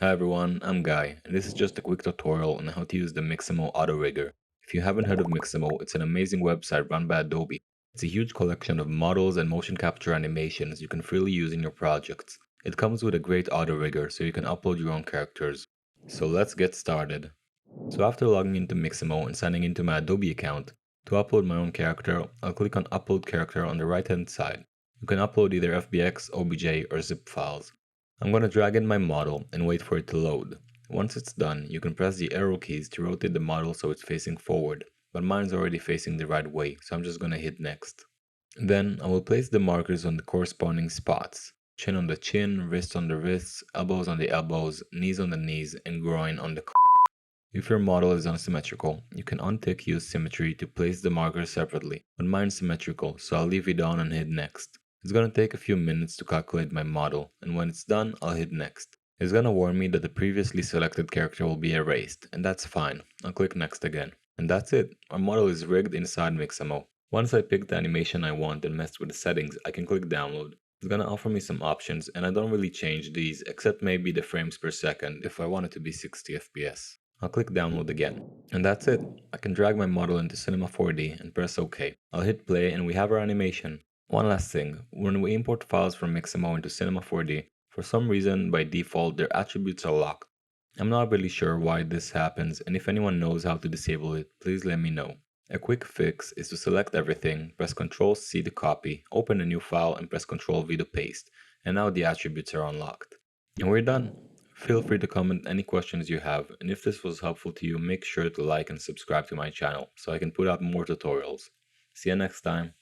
Hi everyone, I'm Guy, and this is just a quick tutorial on how to use the Mixamo Auto Rigger. If you haven't heard of Mixamo, it's an amazing website run by Adobe. It's a huge collection of models and motion capture animations you can freely use in your projects. It comes with a great auto rigger so you can upload your own characters. So let's get started. So after logging into Mixamo and signing into my Adobe account, to upload my own character, I'll click on Upload Character on the right hand side. You can upload either FBX, OBJ, or zip files. I'm going to drag in my model and wait for it to load. Once it's done, you can press the arrow keys to rotate the model so it's facing forward, but mine's already facing the right way, so I'm just going to hit next. Then I will place the markers on the corresponding spots. Chin on the chin, wrist on the wrists, elbows on the elbows, knees on the knees, and groin on the. If your model is unsymmetrical, you can untick Use Symmetry to place the markers separately, but mine's symmetrical, so I'll leave it on and hit Next. It's gonna take a few minutes to calculate my model, and when it's done, I'll hit Next. It's gonna warn me that the previously selected character will be erased, and that's fine. I'll click Next again. And that's it, our model is rigged inside Mixamo. Once I pick the animation I want and mess with the settings, I can click Download. It's gonna offer me some options, and I don't really change these, except maybe the frames per second if I want it to be 60 FPS. I'll click download again. And that's it. I can drag my model into Cinema 4D and press OK. I'll hit play and we have our animation. One last thing, when we import files from Mixamo into Cinema 4D, for some reason by default their attributes are locked. I'm not really sure why this happens, and if anyone knows how to disable it, please let me know. A quick fix is to select everything, press Ctrl C to copy, open a new file and press Ctrl V to paste, and now the attributes are unlocked. And we're done. Feel free to comment any questions you have, and if this was helpful to you, make sure to like and subscribe to my channel so I can put out more tutorials. See you next time.